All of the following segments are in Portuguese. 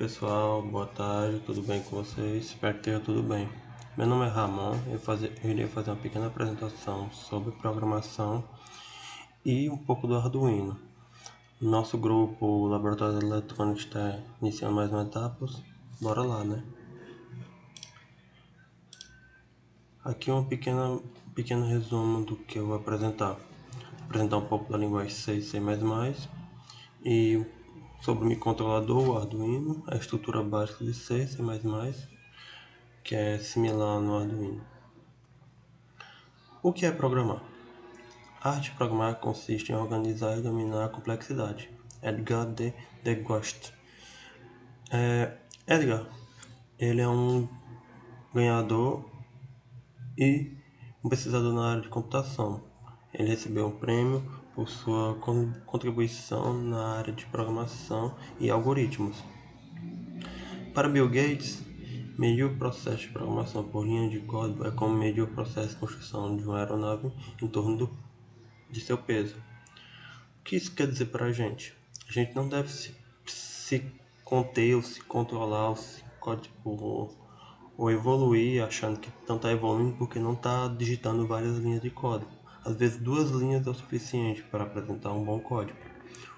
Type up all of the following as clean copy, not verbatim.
Pessoal, boa tarde, tudo bem com vocês? Espero que esteja tudo bem. Meu nome é Ramon, eu irei fazer uma pequena apresentação sobre programação e um pouco do Arduino. Nosso grupo, o Laboratório de Eletrônica, está iniciando mais uma etapa. Bora lá, né? Aqui um pequeno resumo do que eu vou apresentar. Apresentar um pouco da linguagem C e C++, e sobre o microcontrolador, o Arduino, a estrutura básica de C, C++, que é similar no Arduino. O que é programar? A arte de programar consiste em organizar e dominar a complexidade. Edgar de Degucht. Edgar, ele é um ganhador e um pesquisador na área de computação. Ele recebeu um prêmio por sua contribuição na área de programação e algoritmos. Para Bill Gates, medir o processo de programação por linha de código é como medir o processo de construção de uma aeronave em torno de seu peso. O que isso quer dizer para a gente? A gente não deve se conter ou se controlar ou evoluir achando que não está evoluindo porque não está digitando várias linhas de código. Às vezes 2 linhas é o suficiente para apresentar um bom código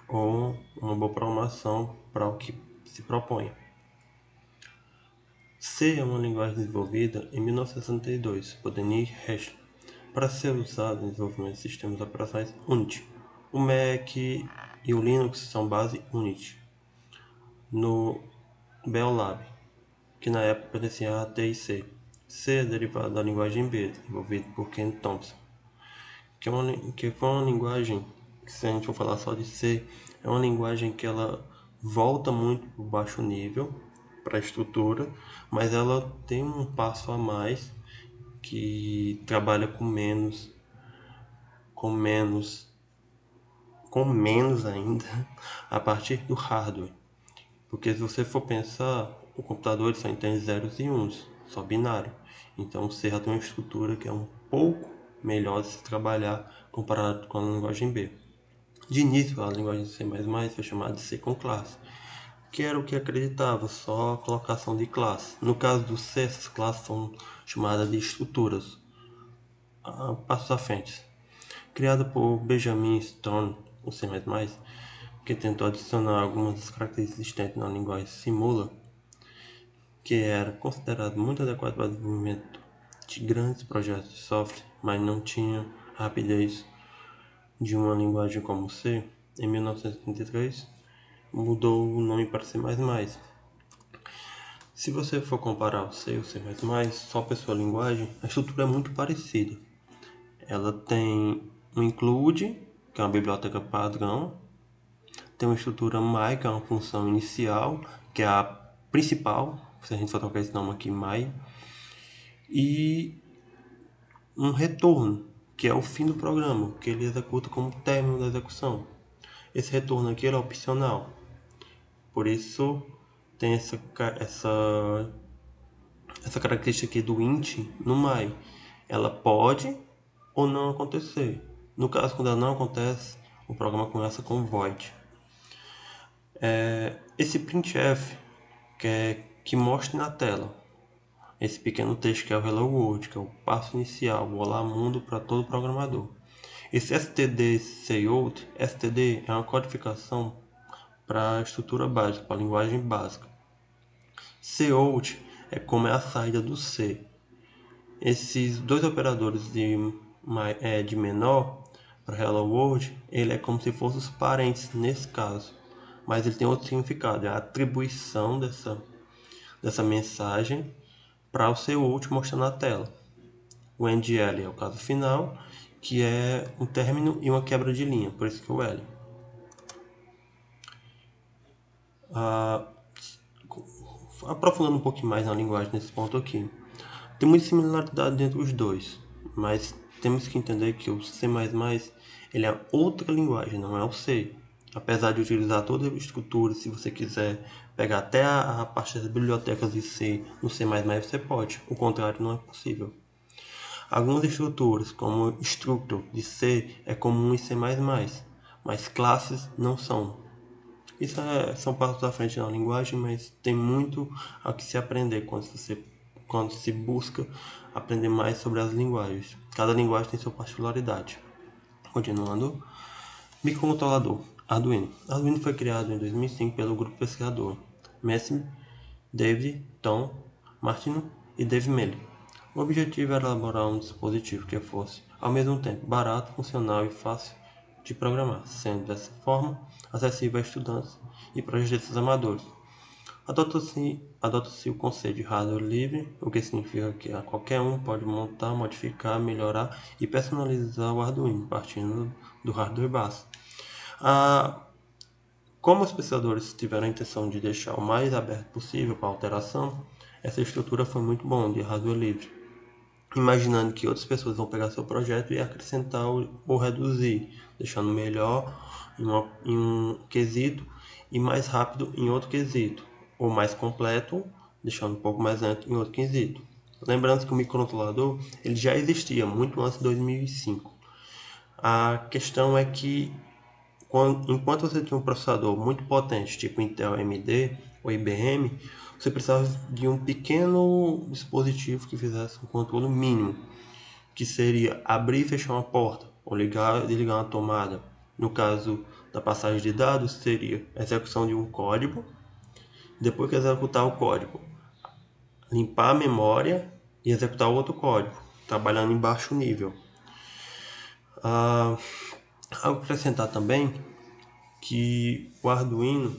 ou uma boa programação para o que se propõe. C é uma linguagem desenvolvida em 1962 por Dennis Ritchie para ser usada no desenvolvimento de sistemas operacionais Unity. O Mac e o Linux são base Unity. No Bell Lab, que na época pertencia à TIC. C é derivado da linguagem B, desenvolvida por Ken Thompson, que foi uma linguagem que, se a gente for falar só de C, é uma linguagem que ela volta muito para o baixo nível, para a estrutura, mas ela tem um passo a mais, que trabalha com menos, com menos ainda, a partir do hardware. Porque se você for pensar, o computador ele só entende zeros e uns, só binário. Então o C já tem uma estrutura que é um pouco melhor de se trabalhar comparado com a linguagem B. De início, a linguagem C++ foi chamada de C com classe, que era o que acreditava, só a colocação de classe. No caso do C, essas classes são chamadas de estruturas. Passos à frente. Criado por Benjamin Stone, o C++, que tentou adicionar algumas das características existentes na linguagem Simula, que era considerado muito adequado para o desenvolvimento de grandes projetos de software, mas não tinha a rapidez de uma linguagem como C. Em 1933, mudou o nome para C++. Se você for comparar o C e o C++, só para sua linguagem, a estrutura é muito parecida. Ela tem um include, que é uma biblioteca padrão, tem uma estrutura my, que é uma função inicial, que é a principal, se a gente for trocar esse nome aqui, my, e um retorno, que é o fim do programa, que ele executa como término da execução. Esse retorno aqui é opcional, por isso tem essa característica aqui do int no my. Ela pode ou não acontecer. No caso, quando ela não acontece, o programa começa com void. Esse printf que mostre na tela esse pequeno texto que é o Hello World, que é o passo inicial, o Olá Mundo para todo programador. Esse std std é uma codificação para a estrutura básica, para a linguagem básica. cout é como é a saída do C. Esses dois operadores de menor para Hello World, ele é como se fossem os parentes nesse caso, mas ele tem outro significado, é a atribuição dessa mensagem para o seu último mostrar na tela. O endl é o caso final, que é um término e uma quebra de linha, por isso que é o L. Aprofundando um pouquinho mais na linguagem nesse ponto aqui, tem muita similaridade entre os dois, mas temos que entender que o C++ ele é outra linguagem, não é o C. Apesar de utilizar toda a estrutura, se você quiser pegar até a parte das bibliotecas de C no C++, você pode, o contrário não é possível. Algumas estruturas, como structure de C, é comum em C++, mas classes não são. São passos à frente na linguagem, mas tem muito a que se aprender quando se busca aprender mais sobre as linguagens. Cada linguagem tem sua particularidade. Continuando, microcontrolador Arduino. Arduino foi criado em 2005 pelo grupo pesquisador Messi, David, Tom, Martino e Dave Mealy. O objetivo era elaborar um dispositivo que fosse, ao mesmo tempo, barato, funcional e fácil de programar, sendo dessa forma acessível a estudantes e projetistas amadores. Adota-se o conceito de hardware livre, o que significa que qualquer um pode montar, modificar, melhorar e personalizar o Arduino, partindo do hardware base. Como os pesquisadores tiveram a intenção de deixar o mais aberto possível para alteração, essa estrutura foi muito bom de hardware livre, imaginando que outras pessoas vão pegar seu projeto e acrescentar ou reduzir, deixando melhor em um quesito e mais rápido em outro quesito, ou mais completo, deixando um pouco mais lento em outro quesito. Lembrando que o microcontrolador ele já existia muito antes de 2005. A questão é que enquanto você tinha um processador muito potente, tipo Intel AMD ou IBM, você precisava de um pequeno dispositivo que fizesse um controle mínimo, que seria abrir e fechar uma porta, ou ligar e desligar uma tomada. No caso da passagem de dados, seria a execução de um código, depois que executar o código, limpar a memória e executar outro código, trabalhando em baixo nível. Algo para acrescentar também, que o Arduino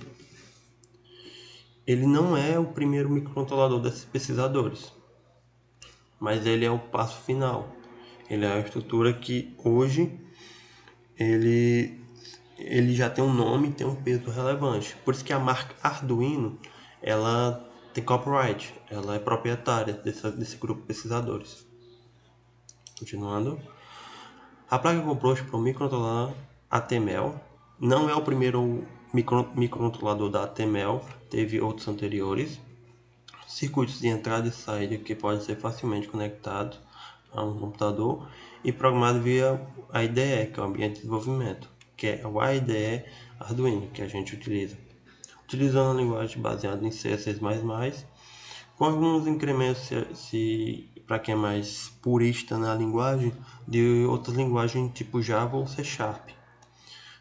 ele não é o primeiro microcontrolador desses pesquisadores, mas ele é o passo final. Ele é a estrutura que hoje ele já tem um nome e tem um peso relevante. Por isso que a marca Arduino ela tem copyright, ela é proprietária desse grupo de pesquisadores. Continuando, a placa composta por um microcontrolador ATmel. Não é o primeiro microcontrolador da ATmel, teve outros anteriores. Circuitos de entrada e saída que podem ser facilmente conectados a um computador e programados via a IDE, que é o ambiente de desenvolvimento, que é o IDE Arduino que a gente utiliza. Utilizando a linguagem baseada em C e C++, com alguns incrementos para quem é mais purista na linguagem, de outras linguagens tipo Java ou C Sharp,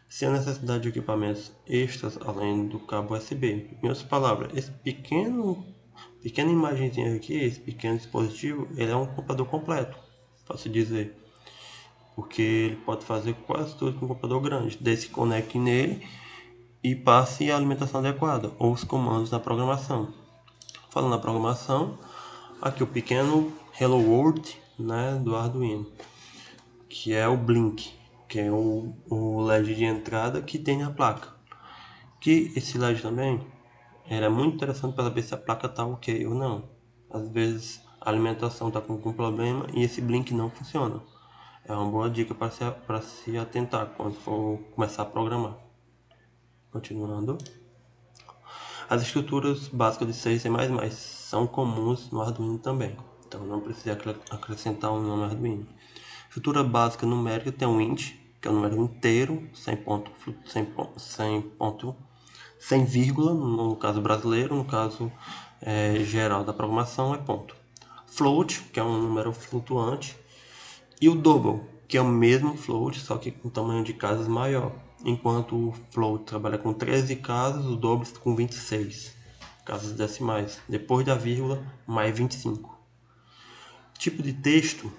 sem a necessidade de equipamentos extras além do cabo USB. Em outras palavras, esse pequena imagenzinha aqui, esse pequeno dispositivo, ele é um computador completo, posso dizer, porque ele pode fazer quase tudo com um computador grande, desde que conecte nele e passe a alimentação adequada ou os comandos da programação. Falando na programação, aqui o pequeno Hello World, né, do Arduino, que é o Blink, que é o LED de entrada que tem na placa. Que esse LED também era muito interessante para saber se a placa está ok ou não. Às vezes a alimentação está com algum problema e esse Blink não funciona. É uma boa dica para se atentar quando for começar a programar. Continuando. As estruturas básicas de C e C++ são comuns no Arduino também, então não precisa acrescentar um nome Arduino. Estrutura básica numérica tem um int, que é o número inteiro, sem vírgula, no caso brasileiro, no caso geral da programação é ponto. Float, que é um número flutuante, e o double, que é o mesmo float, só que com tamanho de casas maior. Enquanto o float trabalha com 13 casas, o double com 26 casas decimais, depois da vírgula, mais 25. Tipo de texto,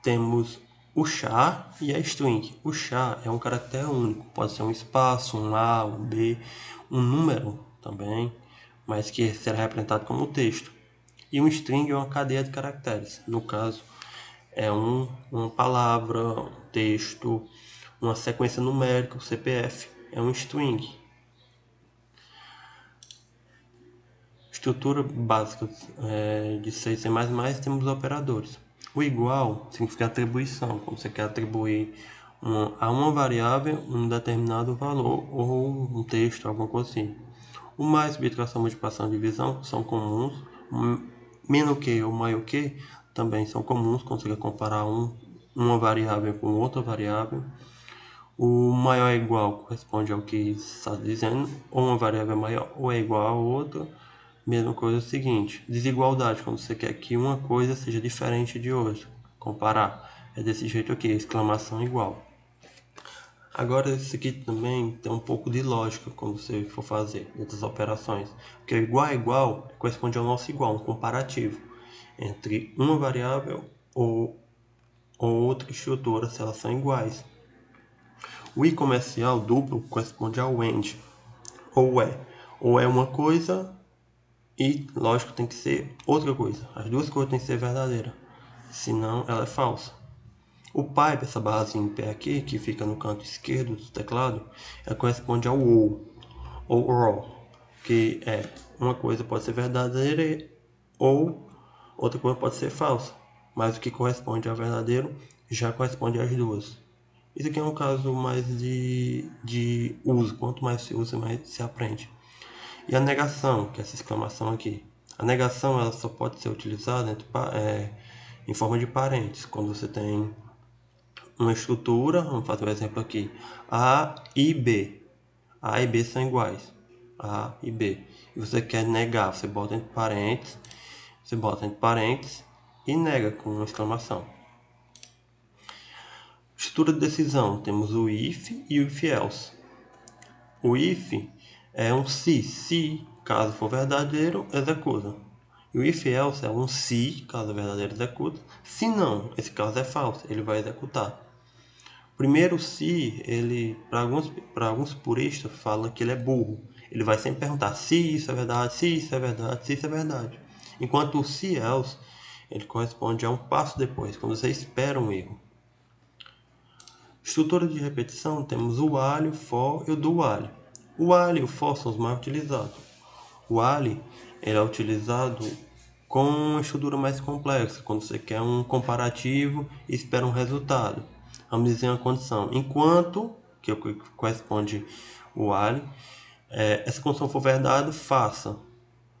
temos o char e a string. O char é um caractere único, pode ser um espaço, um A, um B, um número também, mas que será representado como texto. E um string é uma cadeia de caracteres, no caso é uma palavra, um texto, uma sequência numérica, o CPF, é um string. Estrutura básica de C e C++, temos operadores. O igual significa atribuição, quando você quer atribuir a uma variável um determinado valor ou um texto, alguma coisa assim. O mais, subtração, multiplicação e divisão são comuns. Menos que ou maior que também são comuns, quando você quer comparar uma variável com outra variável. O maior é igual corresponde ao que está dizendo, ou uma variável é maior ou é igual a outra. Mesma coisa é o seguinte, desigualdade, quando você quer que uma coisa seja diferente de outra. Comparar, é desse jeito aqui, exclamação igual. Agora isso aqui também tem um pouco de lógica quando você for fazer essas operações. Porque igual a igual corresponde ao nosso igual, um comparativo entre uma variável ou outra estrutura se elas são iguais. O i comercial duplo corresponde ao AND, ou é uma coisa e, lógico, tem que ser outra coisa. As duas coisas têm que ser verdadeiras, senão ela é falsa. O pipe, essa barrazinha em pé aqui, que fica no canto esquerdo do teclado, ela corresponde ao ou raw, que é uma coisa pode ser verdadeira ou outra coisa pode ser falsa, mas o que corresponde ao verdadeiro já corresponde às duas. Isso aqui é um caso mais de uso, quanto mais se usa, mais se aprende. E a negação, que é essa exclamação aqui. A negação ela só pode ser utilizada em forma de parênteses, quando você tem uma estrutura, vamos fazer um exemplo aqui, A e B. A e B são iguais, A e B. E você quer negar, você bota entre parênteses e nega com uma exclamação. Estrutura de decisão, temos o if e o if else. O if é um se caso for verdadeiro, executa. E o if else é um se, caso é verdadeiro, executa. Se não, esse caso é falso, ele vai executar. Primeiro, se ele, para alguns puristas, fala que ele é burro. Ele vai sempre perguntar se isso é verdade, se isso é verdade, se isso é verdade. Enquanto o se else, ele corresponde a um passo depois, quando você espera um erro. Estrutura de repetição, temos o while, o for e o do while. O while e o for são os mais utilizados. O while ele é utilizado com uma estrutura mais complexa, quando você quer um comparativo e espera um resultado. Vamos dizer uma condição. Enquanto, que é o que corresponde o while, essa condição for verdade, faça.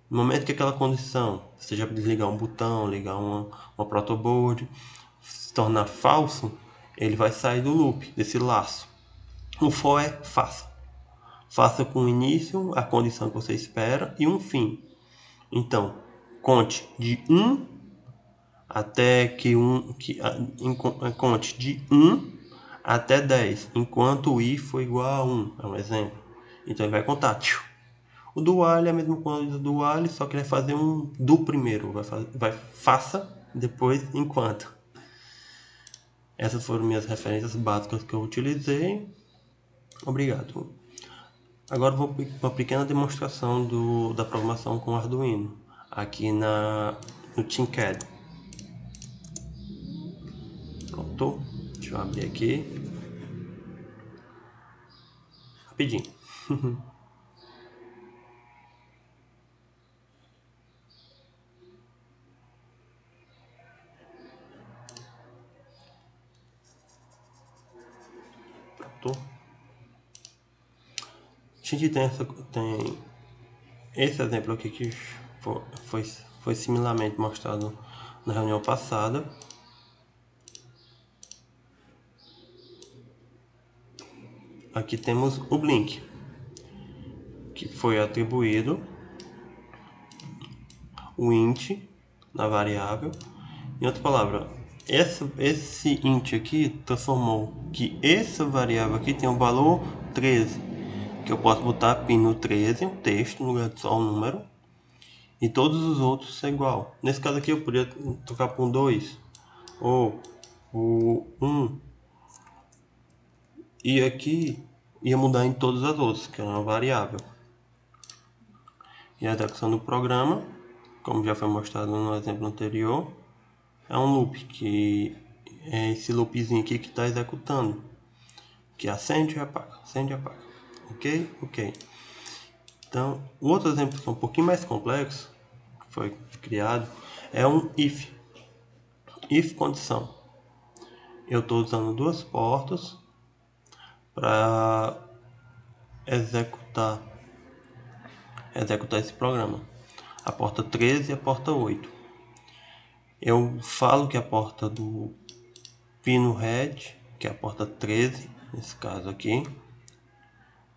No momento que aquela condição, seja desligar um botão, ligar uma protoboard, se tornar falso, ele vai sair do loop, desse laço. O for é faça. Faça com o início, a condição que você espera e um fim. Então, conte de 1 até conte de 1 até 10, enquanto o i for igual a 1, é um exemplo. Então ele vai contar. O do while é a mesma coisa do while, só que ele vai fazer um do primeiro, vai faça, depois enquanto. Essas foram minhas referências básicas que eu utilizei. Obrigado. Agora vou para uma pequena demonstração da programação com Arduino, aqui no Tinkercad. Pronto, deixa eu abrir aqui. Rapidinho. Pronto. A gente tem esse exemplo aqui que foi similarmente mostrado na reunião passada. Aqui temos o Blink, que foi atribuído o int na variável. Em outra palavra, esse int aqui transformou que essa variável aqui tem o valor 13, que eu posso botar pin no 13, um texto, no lugar de só um número, e todos os outros são igual. Nesse caso aqui eu poderia trocar por um 2, ou o 1, e aqui ia mudar em todas as outras, que é uma variável. E a execução do programa, como já foi mostrado no exemplo anterior, é um loop, que é esse loopzinho aqui que está executando, que acende e apaga, acende e apaga. Ok. Então, o outro exemplo que é um pouquinho mais complexo, que foi criado, é um if condição. Eu estou usando duas portas para executar esse programa, a porta 13 e a porta 8. Eu falo que a porta do pino red, que é a porta 13, nesse caso aqui,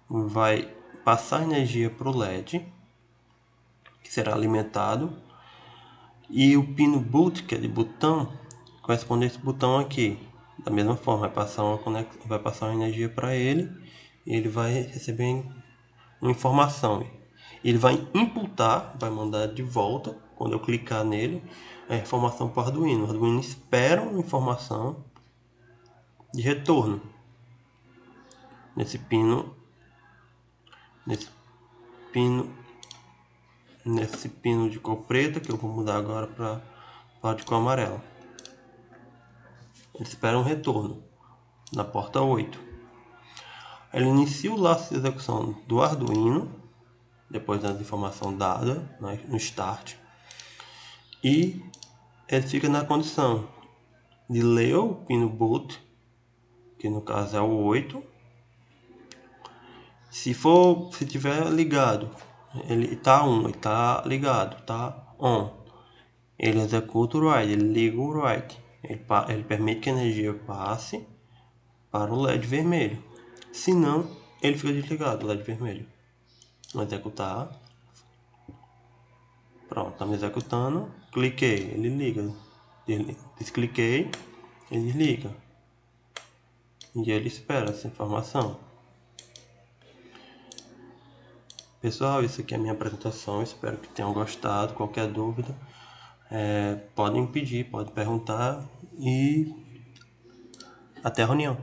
vai passar energia para o LED, que será alimentado, e o pino boot, que é de botão, corresponde a esse botão aqui. Da mesma forma, vai passar uma energia para ele, e ele vai receber uma informação. Ele vai imputar, vai mandar de volta, quando eu clicar nele, a informação para o Arduino. O Arduino espera uma informação de retorno nesse pino, nesse pino de cor preta, que eu vou mudar agora para de cor amarela. Ele espera um retorno na porta 8. Ele inicia o laço de execução do Arduino, depois da informação dada, né, no start, e ele fica na condição de ler o pino boot, que no caso é o 8. Se tiver ligado, ele está on, ele está ligado, está on. Ele executa o write, ele liga o write. Ele permite que a energia passe para o LED vermelho. Se não, ele fica desligado, o LED vermelho. Vou executar. Pronto, está me executando. Cliquei, ele liga. Descliquei, ele desliga. E ele espera essa informação. Pessoal, isso aqui é a minha apresentação. Espero que tenham gostado. Qualquer dúvida, podem pedir, podem perguntar. E até a reunião.